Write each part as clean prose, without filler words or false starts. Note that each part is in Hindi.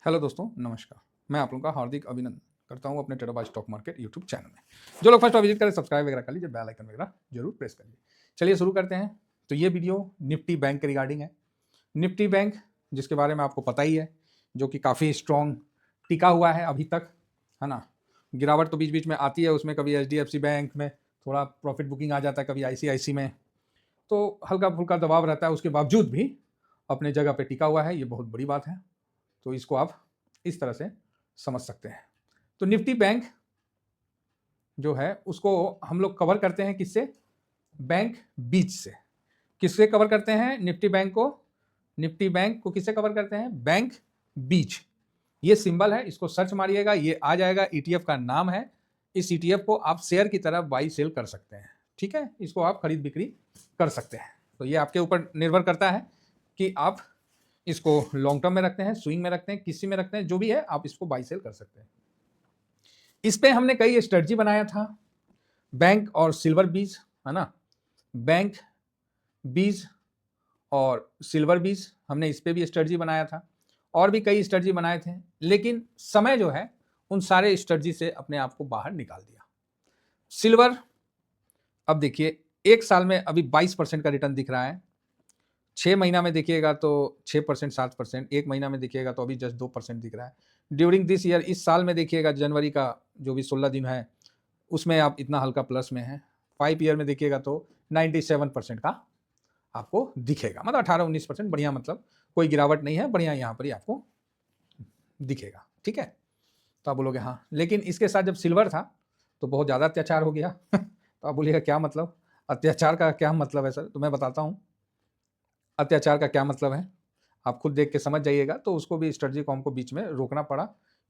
हेलो दोस्तों, नमस्कार। मैं आप लोगों का हार्दिक अभिनंदन करता हूं अपने टेराबाई स्टॉक मार्केट यूट्यूब चैनल में। जो लोग फर्स्ट विजिट करें सब्सक्राइब वगैरह कर लीजिए, बेल आइकन वगैरह जरूर प्रेस कर लीजिए। चलिए शुरू करते हैं। तो ये वीडियो निफ्टी बैंक के रिगार्डिंग है। निफ्टी बैंक जिसके बारे में आपको पता ही है, जो कि काफ़ी स्ट्रॉन्ग टिका हुआ है अभी तक, है ना। गिरावट तो बीच बीच में आती है, उसमें कभी HDFC बैंक में थोड़ा प्रॉफिट बुकिंग आ जाता है, कभी ICICI में, तो हल्का फुल्का दबाव रहता है। उसके बावजूद भी अपने जगह पे टिका हुआ है, ये बहुत बड़ी बात है। तो इसको आप इस तरह से समझ सकते हैं। तो निफ्टी बैंक जो है उसको हम लोग कवर करते हैं किससे? बैंक बीच से। किससे कवर करते हैं निफ्टी बैंक को? निफ्टी बैंक को किससे कवर करते हैं? बैंक बीच। ये सिंबल है, इसको सर्च मारिएगा, ये आ जाएगा। ETF का नाम है। इस ETF को आप शेयर की तरह बाई सेल कर सकते हैं, ठीक है। इसको आप खरीद बिक्री कर सकते हैं। तो ये आपके ऊपर निर्भर करता है कि आप इसको लॉन्ग टर्म में रखते हैं, स्विंग में रखते हैं, किसी में रखते हैं, जो भी है आप इसको बाई सेल कर सकते हैं। इस पे हमने कई स्ट्रेटजी बनाया था, बैंक और सिल्वर बीज, है ना। बैंक बीज और सिल्वर बीज, हमने इस पे भी स्ट्रेटजी बनाया था, और भी कई स्ट्रेटजी बनाए थे। लेकिन समय जो है उन सारे स्ट्रेटजी से अपने आप को बाहर निकाल दिया। सिल्वर अब देखिए, एक साल में अभी 22% का रिटर्न दिख रहा है। 6 महीना में देखिएगा तो 6%, 7%। एक महीना में देखिएगा तो अभी जस्ट 2% दिख रहा है। ड्यूरिंग दिस ईयर, इस साल में देखिएगा जनवरी का जो भी 16 दिन है उसमें आप इतना हल्का प्लस में है। 5 ईयर में देखिएगा तो 97% का आपको दिखेगा, मतलब 18-19%। बढ़िया, मतलब कोई गिरावट नहीं है, बढ़िया यहाँ पर ही आपको दिखेगा, ठीक है। तो आप बोलोगे हाँ, लेकिन इसके साथ जब सिल्वर था तो बहुत ज़्यादा अत्याचार हो गया। तो आप बोलिएगा क्या मतलब, अत्याचार का क्या मतलब है सर? तो मैं बताता हूँ अत्याचार का क्या मतलब है, आप खुद देख के समझ जाइएगा। तो उसको भी स्ट्रेटजी को हमको बीच में रोकना पड़ा,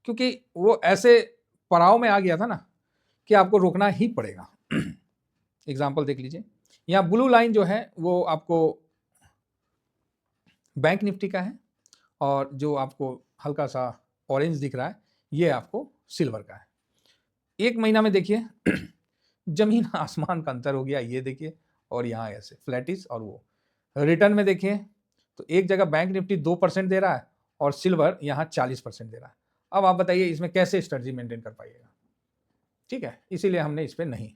क्योंकि वो ऐसे पड़ाव में आ गया था ना कि आपको रोकना ही पड़ेगा। एग्जाम्पल देख लीजिए, यहाँ ब्लू लाइन जो है वो आपको बैंक निफ्टी का है, और जो आपको हल्का सा ऑरेंज दिख रहा है ये आपको सिल्वर का है। एक महीना में देखिए जमीन आसमान का अंतर हो गया, ये देखिए। और यहाँ ऐसे फ्लैटिस, और वो रिटर्न में देखिए तो एक जगह बैंक निफ्टी 2% दे रहा है और सिल्वर यहाँ 40% दे रहा है। अब आप बताइए इसमें कैसे स्ट्रेटजी मेंटेन कर पाइएगा, ठीक है। इसीलिए हमने इस पर नहीं,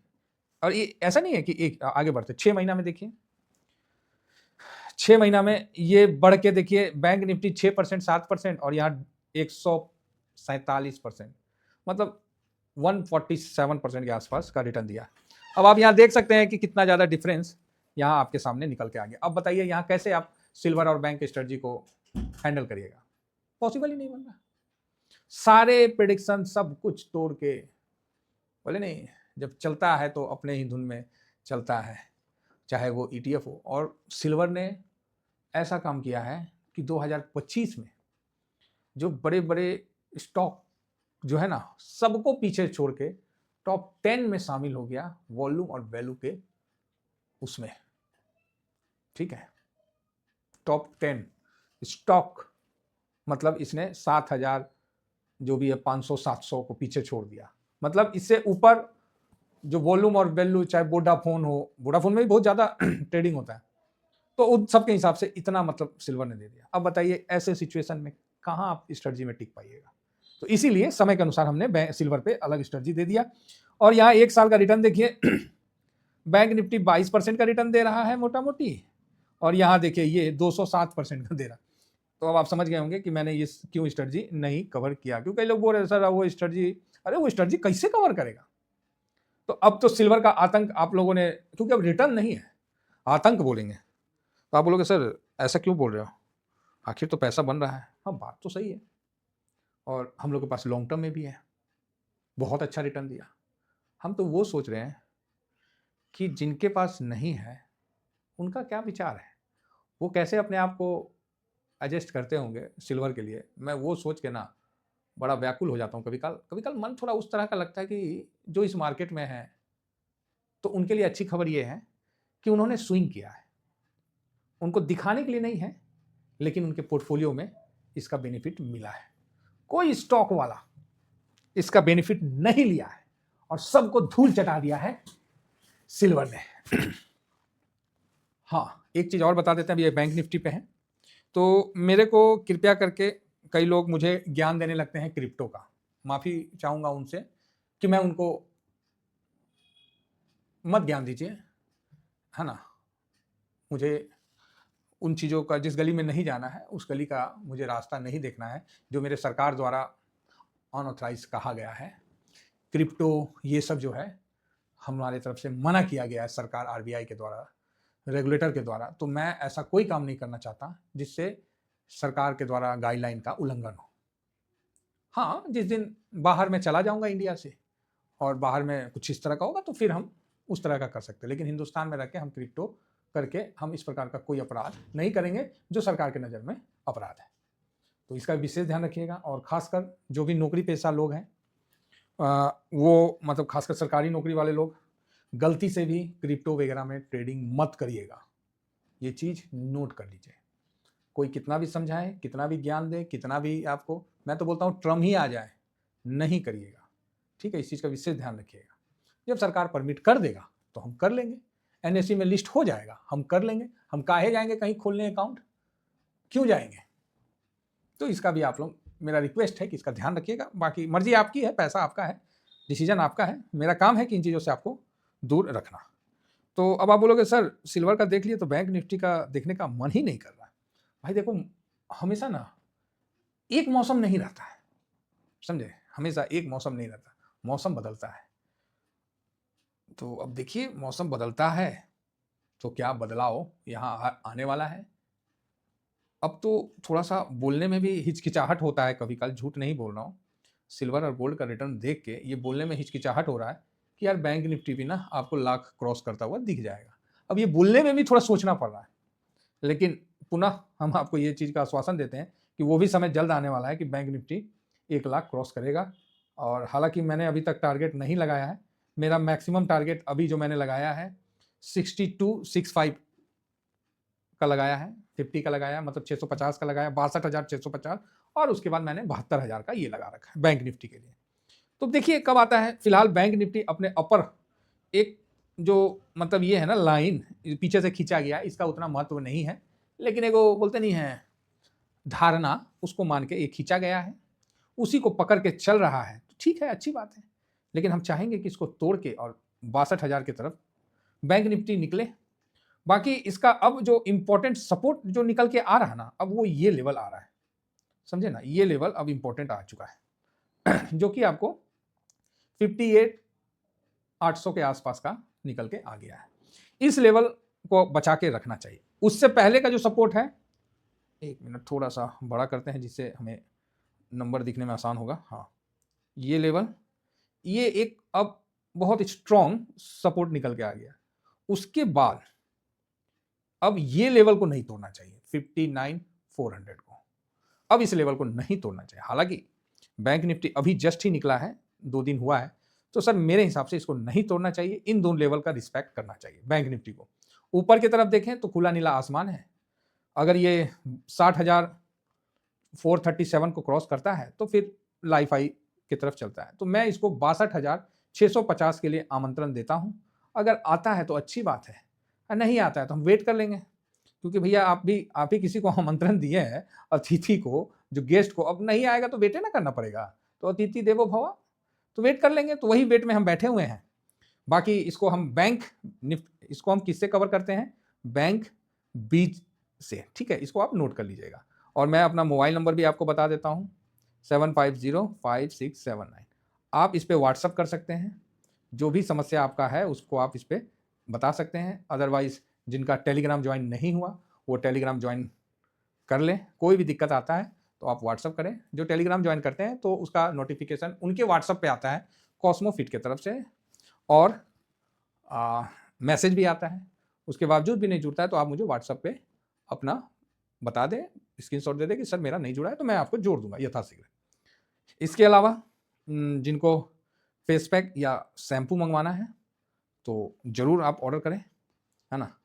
और ये ऐसा नहीं है कि एक आगे बढ़ते 6 महीना में देखिए, 6 महीना में ये बढ़ के देखिए, बैंक निफ्टी 6%, 7%, और यहाँ 147%, मतलब 147% के आसपास का रिटर्न दिया। अब आप यहाँ देख सकते हैं कि कितना ज़्यादा डिफरेंस यहाँ आपके सामने निकल के आ गया। अब बताइए यहाँ कैसे आप सिल्वर और बैंक स्ट्रेटजी को हैंडल करिएगा? पॉसिबल ही नहीं बन रहा। सारे प्रेडिक्शन सब कुछ तोड़ के, बोले नहीं, जब चलता है तो अपने ही धुन में चलता है, चाहे वो ETF हो। और सिल्वर ने ऐसा काम किया है कि 2025 में जो बड़े बड़े स्टॉक जो है ना, सबको पीछे छोड़ के टॉप 10 में शामिल हो गया, वॉल्यूम और वैल्यू के उसमें, ठीक है। टॉप 10 स्टॉक, मतलब इसने 7,000 जो भी है 500-700 को पीछे छोड़ दिया। मतलब इससे ऊपर जो वॉल्यूम और वैल्यू, चाहे वोडाफोन हो, वोडाफोन में भी बहुत ज़्यादा ट्रेडिंग होता है, तो उन सब के हिसाब से इतना मतलब सिल्वर ने दे दिया। अब बताइए ऐसे सिचुएशन में कहाँ आप स्ट्रेटजी में टिक पाइएगा? तो इसीलिए समय के अनुसार हमने सिल्वर पे अलग स्ट्रेटजी दे दिया। और यहाँ एक साल का रिटर्न देखिए, बैंक निफ्टी 22% का रिटर्न दे रहा है मोटा मोटी, और यहाँ देखिए ये 207% का दे रहा। तो अब आप समझ गए होंगे कि मैंने ये क्यों स्ट्रेटजी नहीं कवर किया, क्योंकि लोग बोल रहे सर वो स्ट्रेटजी, अरे वो स्ट्रेटजी कैसे कवर करेगा? तो अब तो सिल्वर का आतंक आप लोगों ने, क्योंकि अब रिटर्न नहीं है, आतंक बोलेंगे तो आप बोलोगे सर ऐसा क्यों बोल रहे हो, आखिर तो पैसा बन रहा है। हाँ, बात तो सही है, और हम लोग के पास लॉन्ग टर्म में भी है, बहुत अच्छा रिटर्न दिया। हम तो वो सोच रहे हैं कि जिनके पास नहीं है उनका क्या विचार है, वो कैसे अपने आप को एडजस्ट करते होंगे सिल्वर के लिए। मैं वो सोच के ना बड़ा व्याकुल हो जाता हूँ। कभी कल मन थोड़ा उस तरह का लगता है कि जो इस मार्केट में है तो उनके लिए अच्छी खबर ये है कि उन्होंने स्विंग किया है। उनको दिखाने के लिए नहीं है, लेकिन उनके पोर्टफोलियो में इसका बेनिफिट मिला है। कोई स्टॉक वाला इसका बेनिफिट नहीं लिया है, और सबको धूल चटा दिया है सिल्वर ने। हाँ, एक चीज और बता देते हैं, अभी ये बैंक निफ्टी पे है, तो मेरे को कृपया करके कई लोग मुझे ज्ञान देने लगते हैं क्रिप्टो का, माफ़ी चाहूँगा उनसे कि मैं उनको मत ज्ञान दीजिए, है ना। मुझे उन चीज़ों का, जिस गली में नहीं जाना है उस गली का मुझे रास्ता नहीं देखना है जो मेरे सरकार द्वारा अनऑथराइज कहा गया है। क्रिप्टो ये सब जो है हमारे तरफ से मना किया गया है सरकार, आरबीआई के द्वारा, रेगुलेटर के द्वारा। तो मैं ऐसा कोई काम नहीं करना चाहता जिससे सरकार के द्वारा गाइडलाइन का उल्लंघन हो। हाँ, जिस दिन बाहर में चला जाऊंगा इंडिया से और बाहर में कुछ इस तरह का होगा तो फिर हम उस तरह का कर सकते हैं, लेकिन हिंदुस्तान में रह के हम क्रिप्टो करके हम इस प्रकार का कोई अपराध नहीं करेंगे जो सरकार के नज़र में अपराध है। तो इसका विशेष ध्यान रखिएगा। और खासकर जो भी नौकरी पेशा लोग हैं, वो मतलब खासकर सरकारी नौकरी वाले लोग गलती से भी क्रिप्टो वगैरह में ट्रेडिंग मत करिएगा। ये चीज़ नोट कर लीजिए। कोई कितना भी समझाए, कितना भी ज्ञान दे, कितना भी आपको, मैं तो बोलता हूँ ट्रम ही आ जाए, नहीं करिएगा। ठीक है, इस चीज़ का विशेष ध्यान रखिएगा। जब सरकार परमिट कर देगा तो हम कर लेंगे, एनएससी में लिस्ट हो जाएगा, हम कर लेंगे। हम काहे जाएंगे कहीं खोलने अकाउंट, क्यों जाएंगे? तो इसका भी आप लोग, मेरा रिक्वेस्ट है कि इसका ध्यान रखिएगा। बाकी मर्जी आपकी है, पैसा आपका है, डिसीजन आपका है। मेरा काम है कि इन चीज़ों से आपको दूर रखना। तो अब आप बोलोगे सर सिल्वर का देख लिए तो बैंक निफ्टी का देखने का मन ही नहीं कर रहा। भाई देखो, हमेशा ना एक मौसम नहीं रहता है, समझे, हमेशा एक मौसम नहीं रहता, मौसम बदलता है। तो अब देखिए मौसम बदलता है तो क्या बदलाव यहाँ आने वाला है। अब तो थोड़ा सा बोलने में भी हिचकिचाहट होता है कभी कल, झूठ नहीं बोल रहा हूँ। सिल्वर और गोल्ड का रिटर्न देख के ये बोलने में हिचकिचाहट हो रहा है कि यार बैंक निफ्टी भी ना आपको लाख क्रॉस करता हुआ दिख जाएगा। अब ये बोलने में भी थोड़ा सोचना पड़ रहा है, लेकिन पुनः हम आपको ये चीज़ का आश्वासन देते हैं कि वो भी समय जल्द आने वाला है कि बैंक निफ्टी 1 लाख क्रॉस करेगा। और हालांकि मैंने अभी तक टारगेट नहीं लगाया है, मेरा मैक्सिमम टारगेट अभी जो मैंने लगाया है 6265 का लगाया है, 50 का लगाया, मतलब 650 का लगाया, 62,650, और उसके बाद मैंने 72,000 का ये लगा रखा है बैंक निफ्टी के लिए। तो देखिए कब आता है। फिलहाल बैंक निफ्टी अपने अपर एक जो मतलब ये है ना लाइन पीछे से खींचा गया, इसका उतना महत्व नहीं है, लेकिन एक वो बोलते नहीं है धारणा, उसको मान के ये खींचा गया है, उसी को पकड़ के चल रहा है, तो ठीक है, अच्छी बात है। लेकिन हम चाहेंगे कि इसको तोड़ के और 62,000 की तरफ बैंक निफ्टी निकले। बाकी इसका अब जो इंपॉर्टेंट सपोर्ट जो निकल के आ रहा ना, अब वो ये लेवल आ रहा है, समझे ना, ये लेवल अब इंपॉर्टेंट आ चुका है जो कि आपको 58,800 के आसपास का निकल के आ गया है। इस लेवल को बचा के रखना चाहिए। उससे पहले का जो सपोर्ट है, एक मिनट थोड़ा सा बड़ा करते हैं जिससे हमें नंबर दिखने में आसान होगा। हाँ, ये लेवल, ये एक अब बहुत स्ट्रॉन्ग सपोर्ट निकल के आ गया। उसके बाद अब ये लेवल को नहीं तोड़ना चाहिए, 59,400 को, अब इस लेवल को नहीं तोड़ना चाहिए। हालांकि बैंक निफ्टी अभी जस्ट ही निकला है, 2 दिन हुआ है, तो सर मेरे हिसाब से इसको नहीं तोड़ना चाहिए। इन दोनों लेवल का रिस्पेक्ट करना चाहिए बैंक निफ्टी को। ऊपर की तरफ देखें तो खुला नीला आसमान है, अगर ये 60,437 को क्रॉस करता है तो फिर लाइफ हाई की तरफ चलता है। तो मैं इसको 62,650 के लिए आमंत्रण देता हूं। अगर आता है तो अच्छी बात है, नहीं आता है तो हम वेट कर लेंगे, क्योंकि भैया आप ही किसी को आमंत्रण दिए हैं, अतिथि को, जो गेस्ट को, अब नहीं आएगा तो वेटे ना करना पड़ेगा। तो अतिथि देवो भव, तो वेट कर लेंगे। तो वही वेट में हम बैठे हुए हैं। बाकी इसको हम बैंक इसको हम किससे कवर करते हैं, बैंक बीज से, ठीक है, इसको आप नोट कर लीजिएगा। और मैं अपना मोबाइल नंबर भी आपको बता देता हूँ, 750567 आप इस पर व्हाट्सअप कर सकते हैं। जो भी समस्या आपका है उसको आप इस पर बता सकते हैं। अदरवाइज जिनका टेलीग्राम ज्वाइन नहीं हुआ वो टेलीग्राम ज्वाइन कर लें। कोई भी दिक्कत आता है तो आप व्हाट्सअप करें। जो टेलीग्राम ज्वाइन करते हैं तो उसका नोटिफिकेशन उनके व्हाट्सअप पे आता है कॉस्मोफिट की तरफ से, और मैसेज भी आता है। उसके बावजूद भी नहीं जुड़ता है तो आप मुझे व्हाट्सअप पे अपना बता दें, स्क्रीनशॉट दे दें कि सर मेरा नहीं जुड़ा है, तो मैं आपको जोड़ दूंगा यथाशीघ्र। इसके अलावा जिनको फेस पैक या शैम्पू मंगवाना है तो ज़रूर आप ऑर्डर करें, है ना।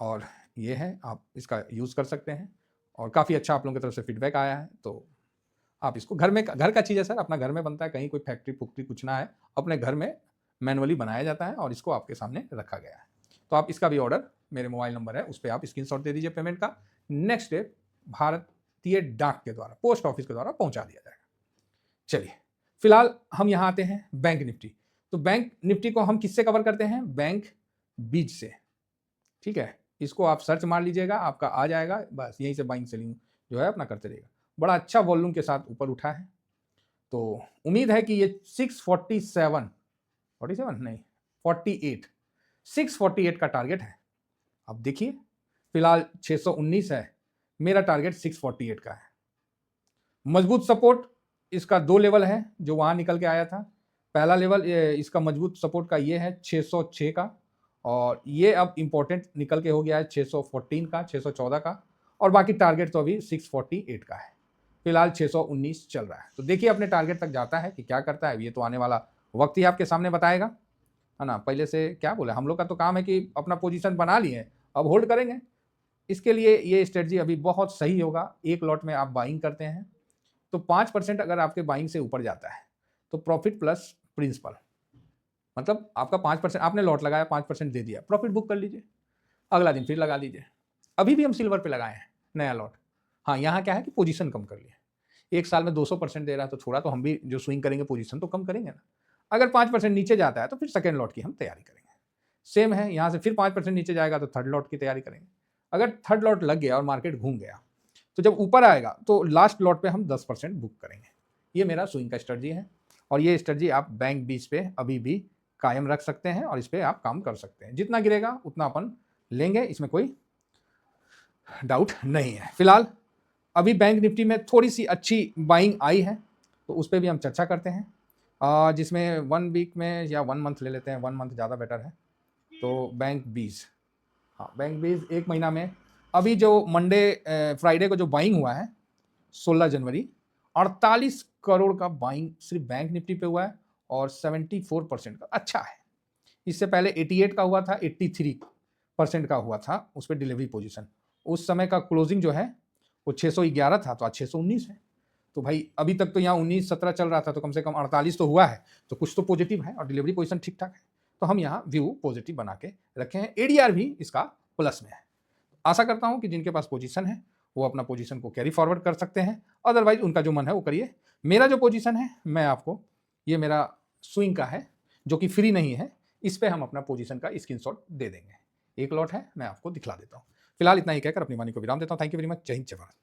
और ये है, आप इसका यूज़ कर सकते हैं और काफ़ी अच्छा आप लोगों की तरफ से फीडबैक आया है। तो आप इसको घर का चीज़ है सर, अपना घर में बनता है, कहीं कोई फैक्ट्री फुक्ट्री कुछ ना है, अपने घर में मैनुअली बनाया जाता है और इसको आपके सामने रखा गया है। तो आप इसका भी ऑर्डर, मेरे मोबाइल नंबर है उस पर आप स्क्रीनशॉट दे दीजिए पेमेंट का। नेक्स्ट डे भारत भारतीय डाक के द्वारा, पोस्ट ऑफिस के द्वारा पहुंचा दिया जाएगा। चलिए फिलहाल हम यहाँ आते हैं बैंक निफ्टी। तो बैंक निफ्टी को हम किससे कवर करते हैं? बैंक बीज से। ठीक है, इसको आप सर्च मार लीजिएगा, आपका आ जाएगा, बस यहीं से बाइंग सेलिंग जो है अपना करते रहेगा। बड़ा अच्छा वॉल्यूम के साथ ऊपर उठा है, तो उम्मीद है कि ये 647 नहीं 48 648 का टारगेट है। अब देखिए फिलहाल 619 है, मेरा टारगेट 648 का है। मजबूत सपोर्ट इसका 2 लेवल है जो वहां निकल के आया था। पहला लेवल इसका मजबूत सपोर्ट का ये है 606 का, और ये अब इंपॉर्टेंट निकल के हो गया है 614 का, 614 का, और बाकी टारगेट तो अभी 648 का है। फिलहाल 619 चल रहा है, तो देखिए अपने टारगेट तक जाता है कि क्या करता है, ये तो आने वाला वक्त ही आपके सामने बताएगा, है ना। पहले से क्या बोले, हम लोग का तो काम है कि अपना पोजीशन बना लिए, अब होल्ड करेंगे। इसके लिए ये स्ट्रेटजी अभी बहुत सही होगा। एक लॉट में आप बाइंग करते हैं तो 5% अगर आपके बाइंग से ऊपर जाता है तो प्रॉफिट प्लस प्रिंसिपल, मतलब आपका 5% आपने लॉट लगाया, 5% दे दिया, प्रॉफिट बुक कर लीजिए, अगला दिन फिर लगा लीजिए। अभी भी हम सिल्वर पे लगाए हैं नया लॉट। हाँ, यहाँ क्या है कि पोजीशन कम कर लिए, एक साल में 200% दे रहा है तो थोड़ा तो हम भी जो स्विंग करेंगे पोजीशन तो कम करेंगे ना। अगर 5% नीचे जाता है तो फिर सेकेंड लॉट की हम तैयारी करेंगे। सेम है, यहाँ से फिर 5% नीचे जाएगा तो थर्ड लॉट की तैयारी करेंगे। अगर थर्ड लॉट लग गया और मार्केट घूम गया तो जब ऊपर आएगा तो लास्ट लॉट पे हम 10% बुक करेंगे। ये मेरा स्विंग का स्ट्रेटजी है, और ये स्ट्रेटजी आप बैंक बीच पे अभी भी कायम रख सकते हैं और इस पर आप काम कर सकते हैं। जितना गिरेगा उतना अपन लेंगे, इसमें कोई डाउट नहीं है। फिलहाल अभी बैंक निफ्टी में थोड़ी सी अच्छी बाइंग आई है, तो उस पर भी हम चर्चा करते हैं, जिसमें 1 वीक में या 1 मंथ ले लेते हैं, 1 मंथ ज़्यादा बेटर है। तो बैंक बीज, हाँ बैंक बीज 1 महीना में अभी जो मंडे फ्राइडे को जो बाइंग हुआ है 16 जनवरी, 48 करोड़ का बाइंग सिर्फ बैंक निफ्टी पे हुआ है, और 74% का अच्छा है। इससे पहले 88 का हुआ था, 83% का हुआ था उस पर डिलीवरी पोजीशन। उस समय का क्लोजिंग जो है वो 611 था, तो आज 619 है। तो भाई अभी तक तो यहाँ 19-17 चल रहा था, तो कम से कम 48 तो हुआ है, तो कुछ तो पॉजिटिव है, और डिलीवरी पोजीशन ठीक ठाक है, तो हम यहाँ व्यू पॉजिटिव बना के रखे हैं। एडीआर भी इसका प्लस में है। आशा करता हूँ कि जिनके पास पोजीशन है वो अपना पोजीशन को कैरी फॉरवर्ड कर सकते हैं, अदरवाइज उनका जो मन है वो करिए। मेरा जो पोजीशन है, मैं आपको, ये मेरा स्विंग का है जो कि फ्री नहीं है, इस पे हम अपना पोजीशन का स्क्रीनशॉट दे देंगे। एक लॉट है, मैं आपको दिखला देता हूँ। फिलहाल इतना ही कहकर अपनी वाणी को विराम देता हूँ। Thank you very much. जय हिंद, जय भारत।